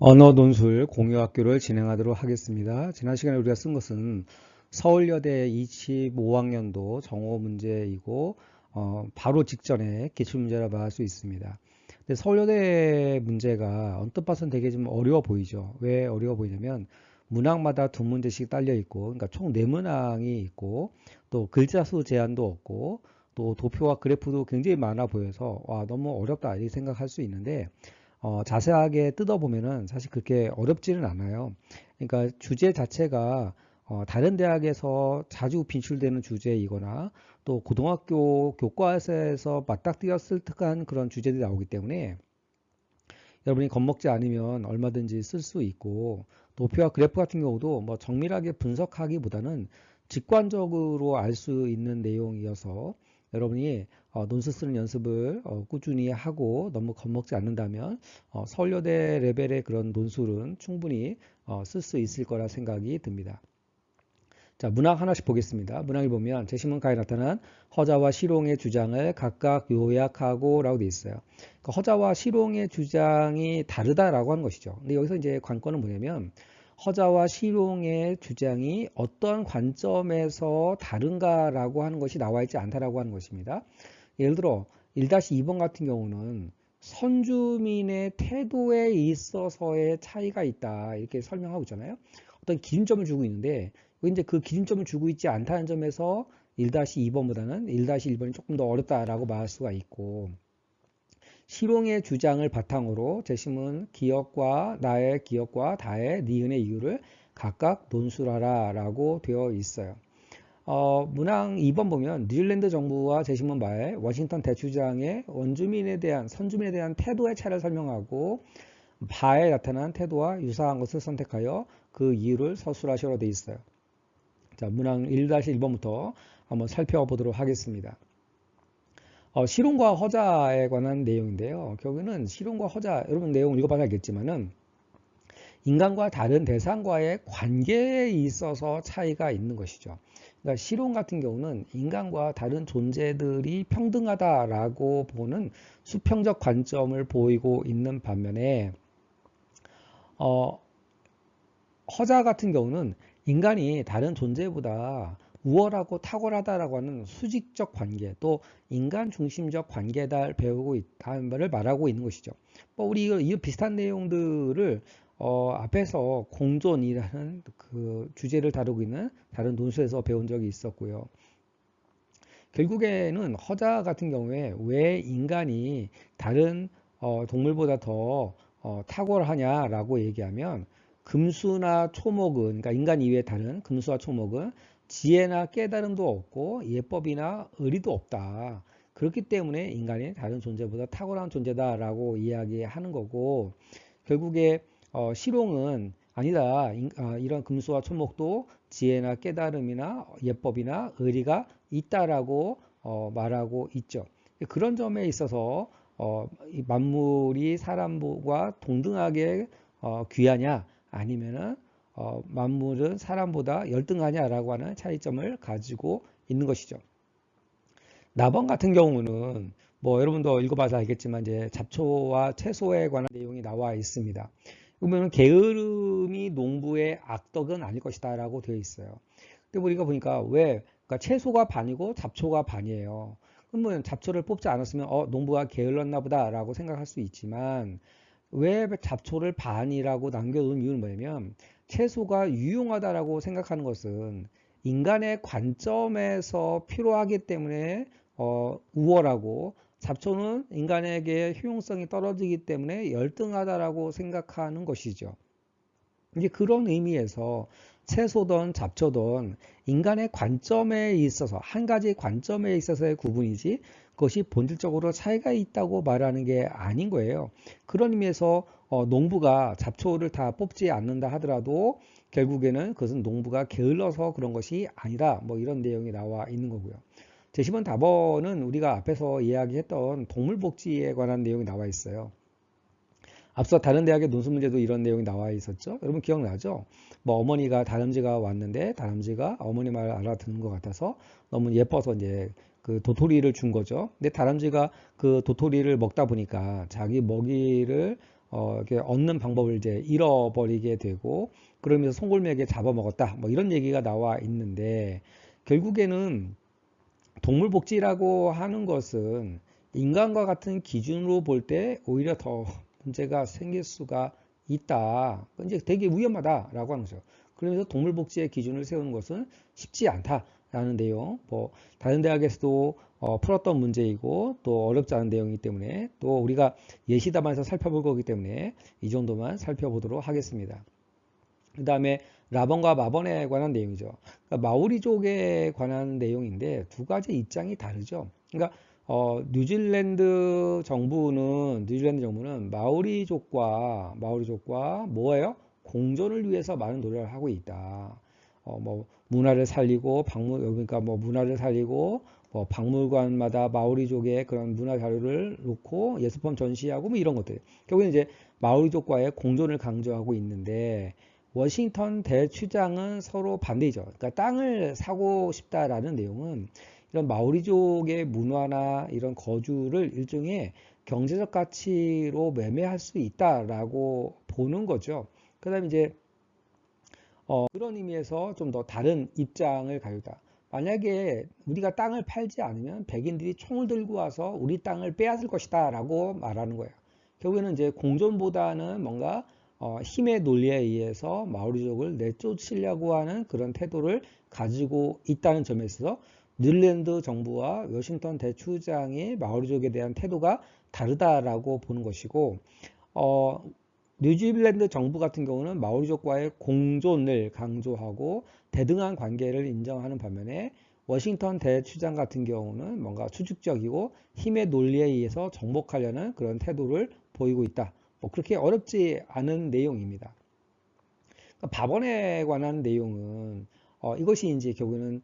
언어 논술 공유학교를 진행하도록 하겠습니다. 지난 시간에 우리가 쓴 것은 서울여대 25학년도 정오 문제이고 바로 직전에 기출문제라 말할 수 있습니다. 근데 서울여대 문제가 언뜻 봐서는 되게 좀 어려워 보이죠. 왜 어려워 보이냐면 문항마다 두 문제씩 딸려 있고, 그러니까 총 네 문항이 있고, 또 글자 수 제한도 없고, 또 도표와 그래프도 굉장히 많아 보여서 와, 너무 어렵다 이렇게 생각할 수 있는데 자세하게 뜯어보면은 사실 그렇게 어렵지는 않아요. 그러니까 주제 자체가 다른 대학에서 자주 빈출되는 주제이거나 또 고등학교 교과서에서 맞닥뜨렸을 듯한 그런 주제들이 나오기 때문에 여러분이 겁먹지 않으면 얼마든지 쓸 수 있고, 도표와 그래프 같은 경우도 뭐 정밀하게 분석하기보다는 직관적으로 알 수 있는 내용이어서 여러분이 논술 쓰는 연습을 꾸준히 하고 너무 겁먹지 않는다면 서울여대 레벨의 그런 논술은 충분히 쓸 수 있을 거라 생각이 듭니다. 자, 문학 하나씩 보겠습니다. 문학을 보면 제시문가에 나타난 허자와 시롱의 주장을 각각 요약하고 라고 되어 있어요. 그러니까 허자와 시롱의 주장이 다르다라고 하는 것이죠. 근데 여기서 이제 관건은 뭐냐면 허자와 시롱의 주장이 어떤 관점에서 다른가라고 하는 것이 나와 있지 않다라고 하는 것입니다. 예를 들어 1-2번 같은 경우는 선주민의 태도에 있어서의 차이가 있다 이렇게 설명하고 있잖아요. 어떤 기준점을 주고 있는데 이제 그 기준점을 주고 있지 않다는 점에서 1-2번보다는 1-1번이 조금 더 어렵다라고 말할 수가 있고, 실용의 주장을 바탕으로 제시문 기역과 나의 기역과 다의 니은의 이유를 각각 논술하라 라고 되어 있어요. 문항 2번 보면 뉴질랜드 정부와 제시문 말 워싱턴 대주장의 선주민에 대한 태도의 차이를 설명하고 바에 나타난 태도와 유사한 것을 선택하여 그 이유를 서술하시라고 되어 있어요. 자, 문항 1-1번부터 한번 살펴보도록 하겠습니다. 실용과 허자에 관한 내용인데요. 결국에는 실용과 허자, 여러분 내용 읽어봐야 알겠지만은 인간과 다른 대상과의 관계에 있어서 차이가 있는 것이죠. 그러니까 실용 같은 경우는 인간과 다른 존재들이 평등하다라고 보는 수평적 관점을 보이고 있는 반면에 허자 같은 경우는 인간이 다른 존재보다 우월하고 탁월하다라고 하는 수직적 관계, 또 인간 중심적 관계를 배우고 있다는 말을 말하고 있는 것이죠. 우리 이 비슷한 내용들을 앞에서 공존이라는 그 주제를 다루고 있는 다른 논술에서 배운 적이 있었고요. 결국에는 허자 같은 경우에 왜 인간이 다른 동물보다 더 탁월하냐라고 얘기하면 금수나 초목은, 그러니까 인간 이외의 다른 금수와 초목은 지혜나 깨달음도 없고 예법이나 의리도 없다. 그렇기 때문에 인간이 다른 존재보다 탁월한 존재다라고 이야기하는 거고, 결국에 실용은 아니다. 이런 금수와 초목도 지혜나 깨달음이나 예법이나 의리가 있다라고 말하고 있죠. 그런 점에 있어서 이 만물이 사람과 동등하게 귀하냐 아니면은 만물은 사람보다 열등하냐라고 하는 차이점을 가지고 있는 것이죠. 나번 같은 경우는 뭐 여러분도 읽어봐서 알겠지만 이제 잡초와 채소에 관한 내용이 나와 있습니다. 그러면 게으름이 농부의 악덕은 아닐 것이다라고 되어 있어요. 근데 우리가 보니까 왜 그러니까 채소가 반이고 잡초가 반이에요. 그러면 잡초를 뽑지 않았으면 농부가 게을렀나 보다라고 생각할 수 있지만 왜 잡초를 반이라고 남겨놓은 이유는 뭐냐면 채소가 유용하다라고 생각하는 것은 인간의 관점에서 필요하기 때문에 우월하고 잡초는 인간에게 효용성이 떨어지기 때문에 열등하다라고 생각하는 것이죠. 이제 그런 의미에서 채소든 잡초든 인간의 관점에 있어서 한 가지 관점에 있어서의 구분이지 그것이 본질적으로 차이가 있다고 말하는 게 아닌 거예요. 그런 의미에서 농부가 잡초를 다 뽑지 않는다 하더라도 결국에는 그것은 농부가 게을러서 그런 것이 아니다. 뭐 이런 내용이 나와 있는 거고요. 제10번 답원은 우리가 앞에서 이야기했던 동물복지에 관한 내용이 나와 있어요. 앞서 다른 대학의 논술 문제도 이런 내용이 나와 있었죠. 여러분 기억나죠? 뭐 어머니가 다람쥐가 왔는데 다람쥐가 어머니 말을 알아듣는 것 같아서 너무 예뻐서 이제 그 도토리를 준 거죠. 근데 다람쥐가 그 도토리를 먹다 보니까 자기 먹이를 이렇게 얻는 방법을 이제 잃어버리게 되고 그러면서 송골매에게 잡아먹었다. 뭐 이런 얘기가 나와 있는데 결국에는 동물복지라고 하는 것은 인간과 같은 기준으로 볼 때 오히려 더 문제가 생길 수가 있다. 이제 되게 위험하다라고 하는 거죠. 그러면서 동물복지의 기준을 세우는 것은 쉽지 않다라는 내용. 뭐 다른 대학에서도 풀었던 문제이고 또 어렵지 않은 내용이기 때문에 또 우리가 예시 담아서 살펴볼 거기 때문에 이 정도만 살펴보도록 하겠습니다. 그 다음에 라번과 마번에 관한 내용이죠. 그러니까 마오리족에 관한 내용인데 두 가지 입장이 다르죠. 그러니까 뉴질랜드 정부는 마오리족과 뭐예요? 공존을 위해서 많은 노력을 하고 있다. 뭐 문화를 살리고 그러니까 뭐 문화를 살리고 뭐 박물관마다 마오리족의 그런 문화 자료를 놓고 예술품 전시하고 뭐 이런 것들. 결국엔 이제 마오리족과의 공존을 강조하고 있는데 워싱턴 대추장은 서로 반대이죠. 그러니까 땅을 사고 싶다라는 내용은 이런 마오리족의 문화나 이런 거주를 일종의 경제적 가치로 매매할 수 있다라고 보는 거죠. 그 다음에 이제 그런 의미에서 좀 더 다른 입장을 가지고 있다. 만약에 우리가 땅을 팔지 않으면 백인들이 총을 들고 와서 우리 땅을 빼앗을 것이다 라고 말하는 거예요. 결국에는 이제 공존보다는 뭔가 힘의 논리에 의해서 마오리족을 내쫓으려고 하는 그런 태도를 가지고 있다는 점에 있어서 뉴질랜드 정부와 워싱턴 대추장의 마오리족에 대한 태도가 다르다라고 보는 것이고 뉴질랜드 정부 같은 경우는 마오리족과의 공존을 강조하고 대등한 관계를 인정하는 반면에 워싱턴 대추장 같은 경우는 뭔가 추측적이고 힘의 논리에 의해서 정복하려는 그런 태도를 보이고 있다. 뭐 그렇게 어렵지 않은 내용입니다. 밥원에 관한 내용은 이것이 이제 결국에는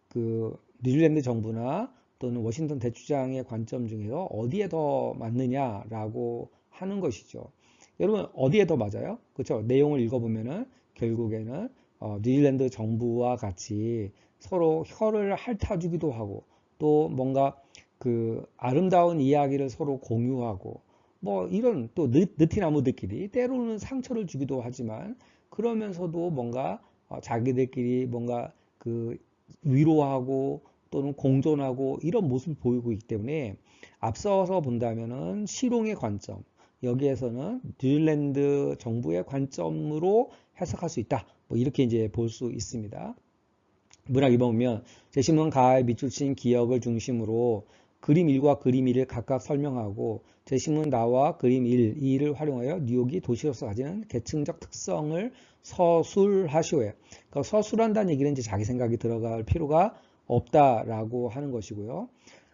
그 뉴질랜드 정부나 또는 워싱턴 대추장의 관점 중에서 어디에 더 맞느냐라고 하는 것이죠. 여러분 어디에 더 맞아요? 그렇죠? 내용을 읽어보면은 결국에는 뉴질랜드 정부와 같이 서로 혀를 핥아주기도 하고 또 뭔가 그 아름다운 이야기를 서로 공유하고 뭐 이런 또 느티나무들끼리 때로는 상처를 주기도 하지만 그러면서도 뭔가 자기들끼리 뭔가 그 위로하고 또는 공존하고 이런 모습을 보이고 있기 때문에 앞서서 본다면은 실용의 관점 여기에서는 뉴질랜드 정부의 관점으로 해석할 수 있다. 뭐 이렇게 이제 볼 수 있습니다. 문학 2번 보면 제시문 가의 밑줄 친 기억을 중심으로 그림 1과 그림 2를 각각 설명하고 제시문 나와 그림 1, 2를 활용하여 뉴욕이 도시로서 가지는 계층적 특성을 서술하시오에. 그러니까 서술한다는 얘기는 이제 자기 생각이 들어갈 필요가 없다라고 하는 것이고요.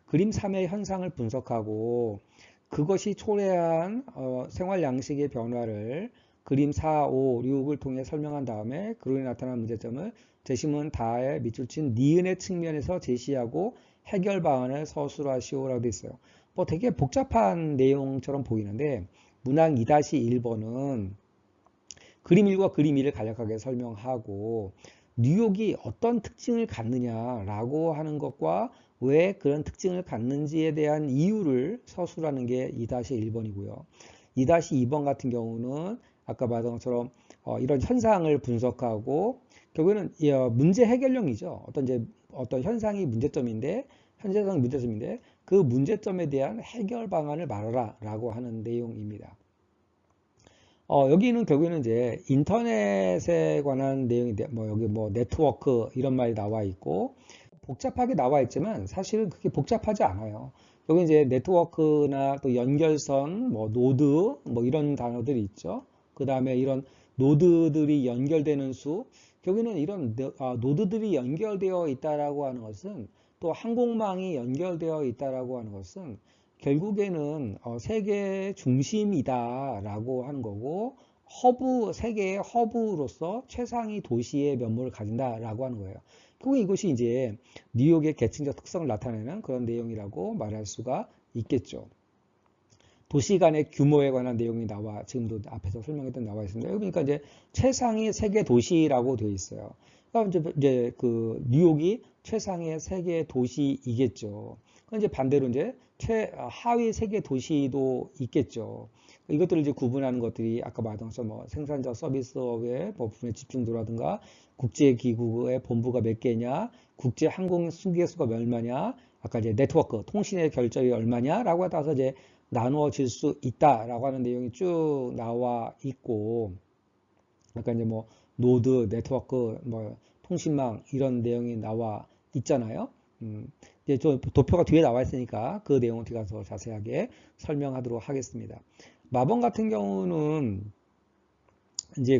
그림 3의 현상을 분석하고 그것이 초래한 생활 양식의 변화를 그림 4, 5, 6을 통해 설명한 다음에 그로 인해 나타난 문제점을 제시문 다의 밑줄 친 니은의 측면에서 제시하고 해결 방안을 서술하시오라고 되어 있어요. 뭐 되게 복잡한 내용처럼 보이는데 문항 2-1번은 그림 1과 그림 2를 간략하게 설명하고 뉴욕이 어떤 특징을 갖느냐라고 하는 것과 왜 그런 특징을 갖는지에 대한 이유를 서술하는 게 2-1번이고요. 2-2번 같은 경우는 아까 말한 것처럼 이런 현상을 분석하고 결국에는 문제 해결형이죠. 어떤 현상이 문제점인데 현재상 문제점인데 그 문제점에 대한 해결 방안을 말하라 라고 하는 내용입니다. 여기는 결국에는 이제 인터넷에 관한 내용인데 뭐 여기 뭐 네트워크 이런 말이 나와 있고 복잡하게 나와 있지만 사실은 그렇게 복잡하지 않아요. 여기 이제 네트워크나 또 연결선, 뭐 노드, 뭐 이런 단어들이 있죠. 그 다음에 이런 노드들이 연결되는 수, 결국에는 이런 노드들이 연결되어 있다라고 하는 것은 또 항공망이 연결되어 있다라고 하는 것은 결국에는 세계의 중심이다라고 하는 거고 세계의 허브로서 최상위 도시의 면모를 가진다라고 하는 거예요. 결국 이것이 이제 뉴욕의 계층적 특성을 나타내는 그런 내용이라고 말할 수가 있겠죠. 도시 간의 규모에 관한 내용이 지금도 앞에서 설명했던 나와 있습니다. 그러니까 이제 최상위 세계 도시라고 되어 있어요. 그러니까 이제 그 뉴욕이 최상의 세계 도시이겠죠. 이제 반대로 이제 하위 세계 도시도 있겠죠. 이것들을 이제 구분하는 것들이 아까 말한 것처럼 뭐 생산자 서비스업의 뭐 부분의 집중도라든가 국제기구의 본부가 몇 개냐, 국제항공 승객수가 얼마냐, 아까 이제 네트워크, 통신의 결절이 얼마냐라고 따라서 이제 나누어질 수 있다라고 하는 내용이 쭉 나와 있고, 아까 이제 뭐 노드, 네트워크, 뭐 통신망 이런 내용이 나와 있잖아요. 이제 저 도표가 뒤에 나와 있으니까 그 내용을 제가 더 자세하게 설명하도록 하겠습니다. 마번 같은 경우는 이제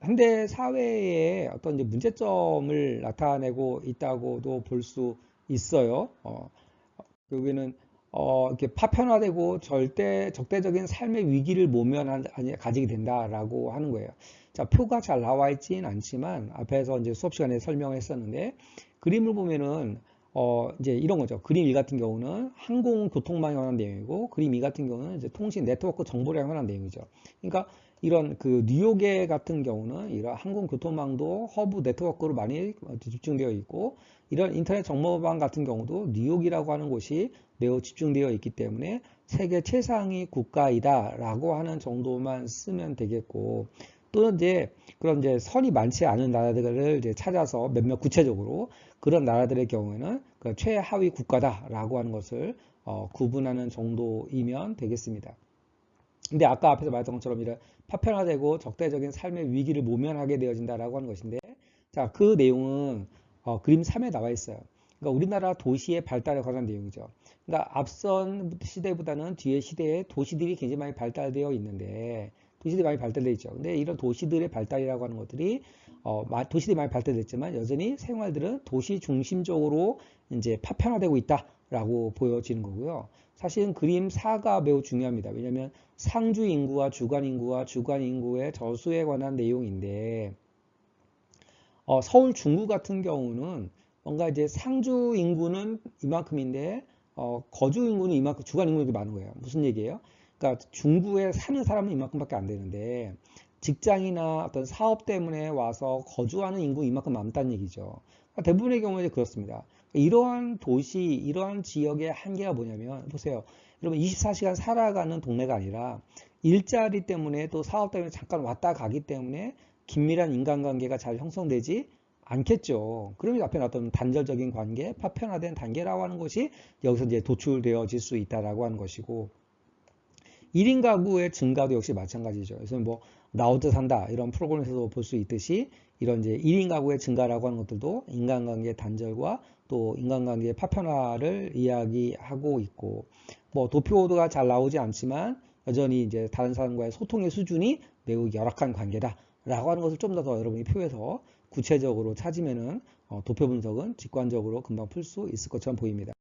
현대 사회에 어떤 이제 문제점을 나타내고 있다고도 볼 수 있어요. 여기는 이렇게 파편화되고 적대적인 삶의 위기를 가지게 된다라고 하는 거예요. 자, 표가 잘 나와 있진 않지만 앞에서 이제 수업 시간에 설명을 했었는데 그림을 보면은 이제 이런 거죠. 그림 1 같은 경우는 항공교통망에 관한 내용이고 그림 2 같은 경우는 이제 통신 네트워크 정보량에 관한 내용이죠. 그러니까 이런 뉴욕에 같은 경우는 이런 항공교통망도 허브 네트워크로 많이 집중되어 있고 이런 인터넷 정보망 같은 경우도 뉴욕이라고 하는 곳이 매우 집중되어 있기 때문에 세계 최상위 국가이다라고 하는 정도만 쓰면 되겠고 또는 이제 그런 이제 선이 많지 않은 나라들을 이제 찾아서 몇몇 구체적으로 그런 나라들의 경우에는 그 최하위 국가다라고 하는 것을 구분하는 정도이면 되겠습니다. 근데 아까 앞에서 말했던 것처럼 이런 파편화되고 적대적인 삶의 위기를 모면하게 되어진다라고 하는 것인데, 자, 그 내용은 그림 3에 나와 있어요. 그러니까 우리나라 도시의 발달에 관한 내용이죠. 그러니까 앞선 시대보다는 뒤의 시대에 도시들이 굉장히 많이 발달되어 있는데, 도시들이 많이 발달되어 있죠. 근데 이런 도시들의 발달이라고 하는 것들이 도시들이 많이 발달됐지만 여전히 생활들은 도시 중심적으로 이제 파편화되고 있다라고 보여지는 거고요. 사실은 그림 4가 매우 중요합니다. 왜냐하면 상주 인구와 주간 인구의 저수에 관한 내용인데 서울 중구 같은 경우는 뭔가 이제 상주 인구는 이만큼인데 거주 인구는 이만큼 주간 인구가 많은 거예요. 무슨 얘기예요? 그러니까 중구에 사는 사람은 이만큼밖에 안 되는데 직장이나 어떤 사업 때문에 와서 거주하는 인구 이만큼 많다는 얘기죠. 그러니까 대부분의 경우에 그렇습니다. 이러한 도시, 이러한 지역의 한계가 뭐냐면 보세요. 여러분 24시간 살아가는 동네가 아니라 일자리 때문에 또 사업 때문에 잠깐 왔다 가기 때문에 긴밀한 인간관계가 잘 형성되지 않겠죠. 그러면 앞에 나왔던 단절적인 관계, 파편화된 단계라고 하는 것이 여기서 이제 도출되어질 수 있다라고 하는 것이고 1인 가구의 증가도 역시 마찬가지죠. 그래서 뭐 나우드 산다 이런 프로그램에서도 볼 수 있듯이 이런 이제 1인 가구의 증가라고 하는 것들도 인간관계 단절과 또 인간관계의 파편화를 이야기하고 있고 뭐 도표가 잘 나오지 않지만 여전히 이제 다른 사람과의 소통의 수준이 매우 열악한 관계다라고 하는 것을 좀 더 여러분이 표에서 구체적으로 찾으면은 도표 분석은 직관적으로 금방 풀 수 있을 것처럼 보입니다.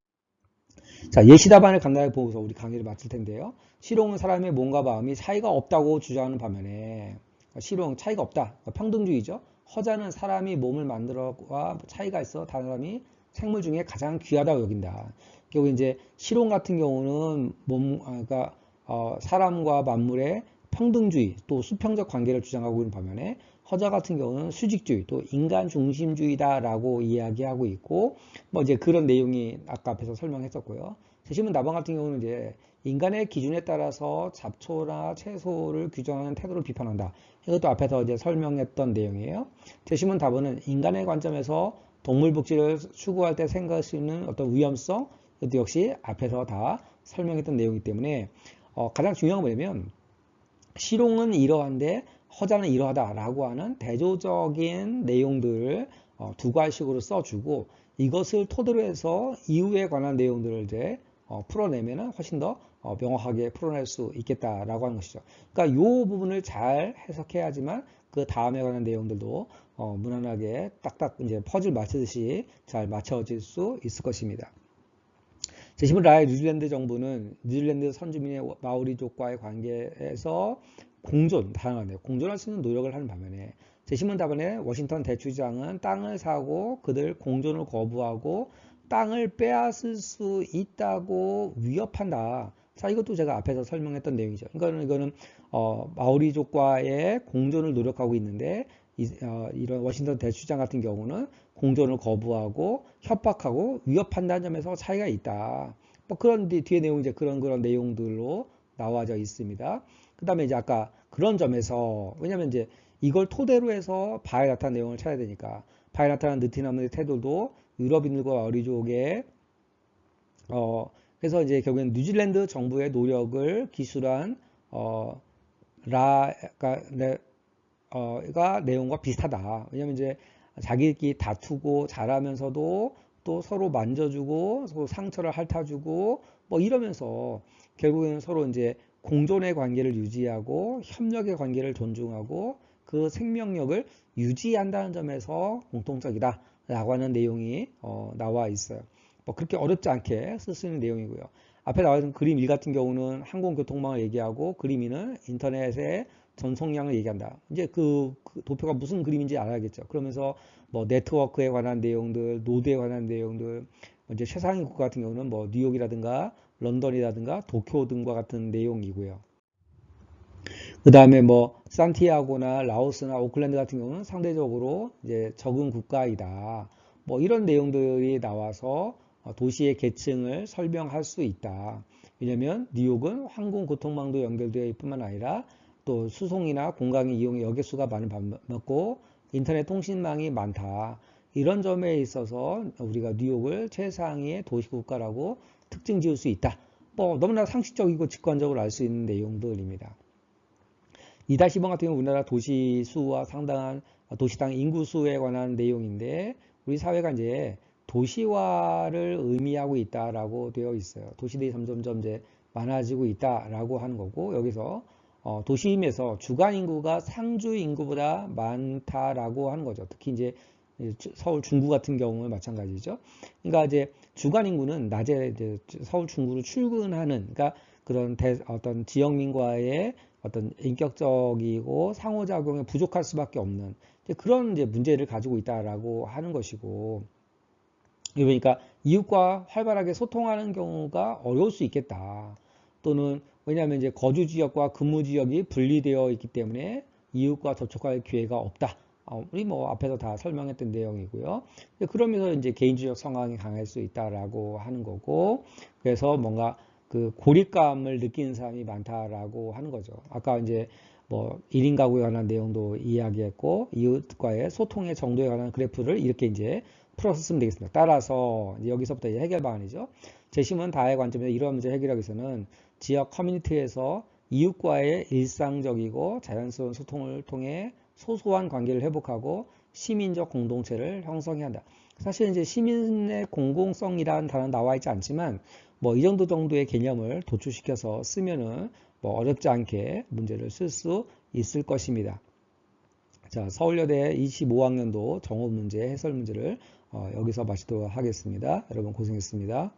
자, 예시 답안을 간단하게 보고서 우리 강의를 마칠 텐데요. 실용은 사람의 몸과 마음이 차이가 없다고 주장하는 반면에 실용 차이가 없다. 평등주의죠. 허자는 사람이 몸을 만들어와 차이가 있어 다른 사람이 생물 중에 가장 귀하다고 여긴다. 결국 이제 실용 같은 경우는 그러니까 사람과 만물의 평등주의 또 수평적 관계를 주장하고 있는 반면에 허자 같은 경우는 수직주의 또 인간 중심주의다라고 이야기하고 있고 뭐 이제 그런 내용이 아까 앞에서 설명했었고요. 제시문 답안 같은 경우는 이제 인간의 기준에 따라서 잡초나 채소를 규정하는 태도를 비판한다. 이것도 앞에서 이제 설명했던 내용이에요. 제시문 답안은 인간의 관점에서 동물 복지를 추구할 때 생각할 수 있는 어떤 위험성, 이것도 역시 앞에서 다 설명했던 내용이기 때문에 가장 중요한 건 뭐냐면 실용은 이러한데 허자는 이러하다라고 하는 대조적인 내용들을 두 과식으로 써주고 이것을 토대로 해서 이후에 관한 내용들을 이제 풀어내면은 훨씬 더 명확하게 풀어낼 수 있겠다라고 하는 것이죠. 그러니까 이 부분을 잘 해석해야지만 그 다음에 관한 내용들도 무난하게 딱딱 이제 퍼즐 맞추듯이 잘 맞춰질 수 있을 것입니다. 제11라의 뉴질랜드 정부는 뉴질랜드 선주민의 마오리족과의 관계에서 다양한데요. 공존할 수 있는 노력을 하는 반면에 제10문 답안에 워싱턴 대주장은 땅을 사고 그들 공존을 거부하고 땅을 빼앗을 수 있다고 위협한다. 자, 이것도 제가 앞에서 설명했던 내용이죠. 그러니까 이거는 마오리족과의 공존을 노력하고 있는데 이런 워싱턴 대주장 같은 경우는 공존을 거부하고 협박하고 위협한다는 점에서 차이가 있다. 뭐 그런 뒤에 내용 이제 그런 내용들로 나와져 있습니다. 그 다음에 이제 아까 그런 점에서, 왜냐면 이제 이걸 토대로 해서 바에 나타난 내용을 찾아야 되니까, 바에 나타난 느티나무의 태도도 유럽인들과 어리족의 그래서 이제 결국엔 뉴질랜드 정부의 노력을 기술한 가 내용과 비슷하다. 왜냐면 이제 자기들끼리 다투고 잘하면서도 또 서로 만져주고 서로 상처를 핥아주고 뭐 이러면서 결국에는 서로 이제 공존의 관계를 유지하고 협력의 관계를 존중하고 그 생명력을 유지한다는 점에서 공통적이다 라고 하는 내용이 나와 있어요. 뭐 그렇게 어렵지 않게 쓸 수 있는 내용이고요. 앞에 나와 있는 그림 1 같은 경우는 항공교통망을 얘기하고 그림 2는 인터넷의 전송량을 얘기한다. 이제 그 도표가 무슨 그림인지 알아야겠죠. 그러면서 뭐 네트워크에 관한 내용들, 노드에 관한 내용들, 이제 최상위 국가 같은 경우는 뭐 뉴욕이라든가 런던이라든가 도쿄 등과 같은 내용이고요. 그 다음에 뭐 산티아고나 라오스나 오클랜드 같은 경우는 상대적으로 이제 적은 국가이다. 뭐 이런 내용들이 나와서 도시의 계층을 설명할 수 있다. 왜냐하면 뉴욕은 항공교통망도 연결되어 있을 뿐만 아니라 또 수송이나 공강의 이용의 여객수가 많고 인터넷 통신망이 많다. 이런 점에 있어서 우리가 뉴욕을 최상위의 도시국가라고 특징 지을 수 있다. 뭐 너무나 상식적이고 직관적으로 알 수 있는 내용들입니다. 2-1번 같은 경우 우리나라 도시 수와 상당한 도시당 인구 수에 관한 내용인데 우리 사회가 이제 도시화를 의미하고 있다라고 되어 있어요. 도시들이 점점점 이제 많아지고 있다라고 하는 거고 여기서 도시임에서 주간 인구가 상주 인구보다 많다라고 하는 거죠. 특히 이제 서울 중구 같은 경우는 마찬가지죠. 그러니까 이제 주간 인구는 낮에 이제 서울 중구로 출근하는 그러니까 그런 어떤 지역민과의 어떤 인격적이고 상호작용에 부족할 수밖에 없는 그런 이제 문제를 가지고 있다라고 하는 것이고 그러니까 이웃과 활발하게 소통하는 경우가 어려울 수 있겠다. 또는 왜냐하면 이제 거주 지역과 근무 지역이 분리되어 있기 때문에 이웃과 접촉할 기회가 없다. 우리 뭐 앞에서 다 설명했던 내용이고요. 그러면서 이제 개인주의적 성향이 강할 수 있다라고 하는 거고, 그래서 뭔가 그 고립감을 느끼는 사람이 많다라고 하는 거죠. 아까 이제 뭐 1인 가구에 관한 내용도 이야기했고, 이웃과의 소통의 정도에 관한 그래프를 이렇게 이제 풀어서 쓰면 되겠습니다. 따라서 이제 여기서부터 이제 해결 방안이죠. 재심은 다의 관점에서 이러한 문제 해결하기 위해서는 지역 커뮤니티에서 이웃과의 일상적이고 자연스러운 소통을 통해 소소한 관계를 회복하고 시민적 공동체를 형성해야 한다. 사실 이제 시민의 공공성이라는 단어 나와 있지 않지만 뭐 이 정도의 개념을 도출시켜서 쓰면은 뭐 어렵지 않게 문제를 쓸 수 있을 것입니다. 자, 서울여대 25학년도 정오 문제 해설 문제를 여기서 마치도록 하겠습니다. 여러분 고생했습니다.